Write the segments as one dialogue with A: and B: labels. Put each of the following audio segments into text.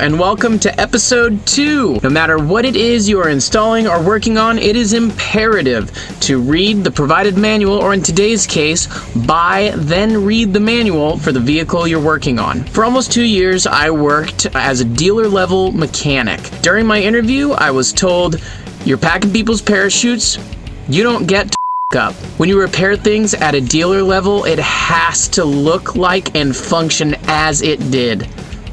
A: and welcome to episode 2. No matter what it is you are installing or working on, it is imperative to read the provided manual, or in today's case, buy, then read the manual for the vehicle you're working on. For almost 2 years, I worked as a dealer-level mechanic. During my interview, I was told, "You're packing people's parachutes, you don't get to up." When you repair things at a dealer level, it has to look like and function as it did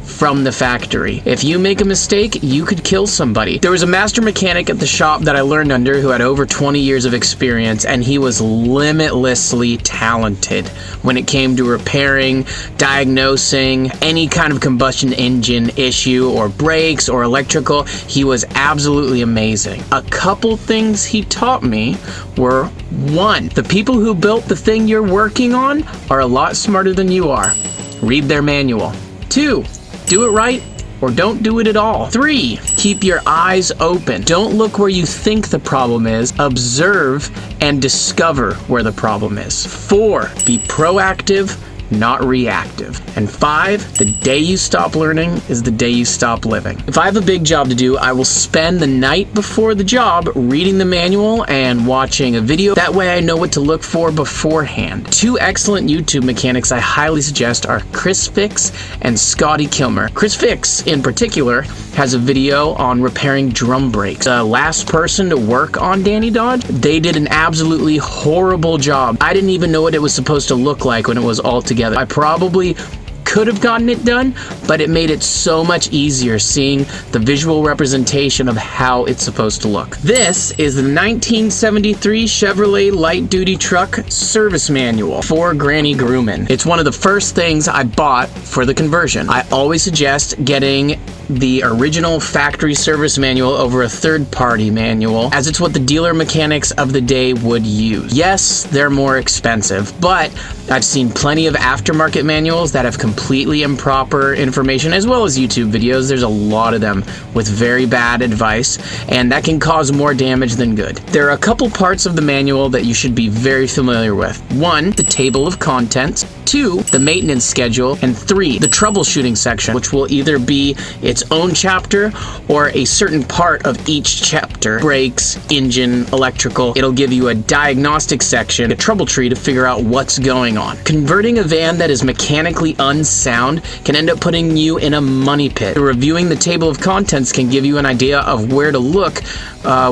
A: from the factory. If you make a mistake, you could kill somebody. There was a master mechanic at the shop that I learned under who had over 20 years of experience, and he was limitlessly talented when it came to repairing, diagnosing any kind of combustion engine issue or brakes or electrical. He was absolutely amazing. A couple things he taught me were: 1, the people who built the thing you're working on are a lot smarter than you are. Read their manual. 2, do it right or don't do it at all. 3, keep your eyes open. Don't look where you think the problem is. Observe and discover where the problem is. 4, be proactive, not reactive. And 5, the day you stop learning is the day you stop living. If I have a big job to do, I will spend the night before the job reading the manual and watching a video. That way I know what to look for beforehand. 2 excellent YouTube mechanics I highly suggest are Chris Fix and Scotty Kilmer. Chris Fix, in particular, has a video on repairing drum brakes. The last person to work on Danny Dodge, they did an absolutely horrible job. I didn't even know what it was supposed to look like when it was all together. I probably could have gotten it done, but it made it so much easier seeing the visual representation of how it's supposed to look. This is the 1973 Chevrolet light-duty truck service manual for Granny Grumman. It's one of the first things I bought for the conversion. I always suggest getting the original factory service manual over a third-party manual, as it's what the dealer mechanics of the day would use. Yes, they're more expensive, but I've seen plenty of aftermarket manuals that have completely improper information, as well as YouTube videos. There's a lot of them with very bad advice, and that can cause more damage than good. There are a couple parts of the manual that you should be very familiar with. 1, the table of contents. 2, the maintenance schedule. And 3, the troubleshooting section, which will either be its own chapter or a certain part of each chapter. Brakes, engine, electrical. It'll give you a diagnostic section, a trouble tree to figure out what's going on. Converting a van that is mechanically unsound can end up putting you in a money pit. Reviewing the table of contents can give you an idea of where to look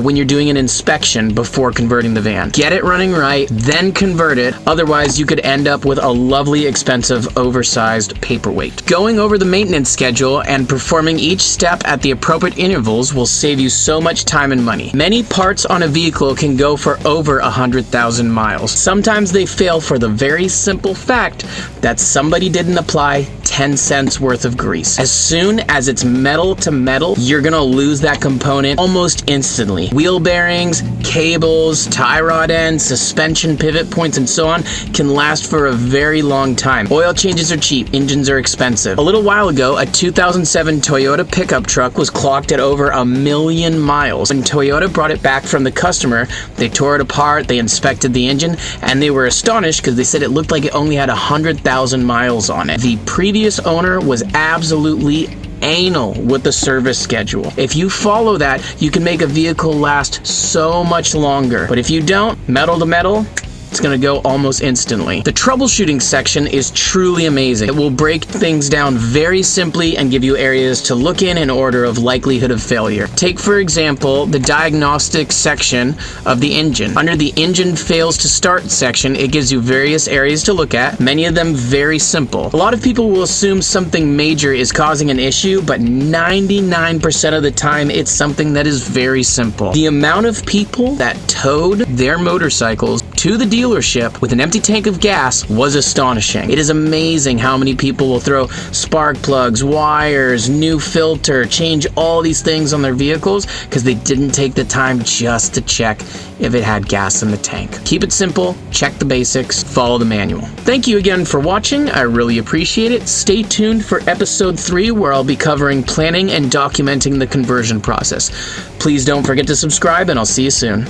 A: when you're doing an inspection before converting the van. Get it running right, then convert it. Otherwise, you could end up with a lovely, expensive, oversized paperweight. Going over the maintenance schedule and performing each step at the appropriate intervals will save you so much time and money. Many parts on a vehicle can go for over 100,000 miles. Sometimes they fail for the very simple fact that somebody didn't apply 10 cents worth of grease. As soon as it's metal to metal, you're gonna lose that component almost instantly. Wheel bearings, cables, tie rod ends, suspension pivot points, and so on can last for a very long time. Oil changes are cheap, engines are expensive. A little while ago, a 2007 Toyota pickup truck was clocked at over 1 million miles. When Toyota brought it back from the customer, they tore it apart, they inspected the engine, and they were astonished because they said it looked like it only had 100,000 miles on it. The previous owner was absolutely anal with the service schedule. If you follow that, you can make a vehicle last so much longer. But if you don't, metal to metal, it's going to go almost instantly. The troubleshooting section is truly amazing. It will break things down very simply and give you areas to look in order of likelihood of failure. Take, for example, the diagnostic section of the engine. Under the engine fails to start section, it gives you various areas to look at, many of them very simple. A lot of people will assume something major is causing an issue, but 99% of the time, it's something that is very simple. The amount of people that towed their motorcycles to the dealership with an empty tank of gas was astonishing. It is amazing how many people will throw spark plugs, wires, new filter, change all these things on their vehicles because they didn't take the time just to check if it had gas in the tank. Keep it simple, check the basics, follow the manual. Thank you again for watching. I really appreciate it. Stay tuned for episode 3, where I'll be covering planning and documenting the conversion process. Please don't forget to subscribe, and I'll see you soon.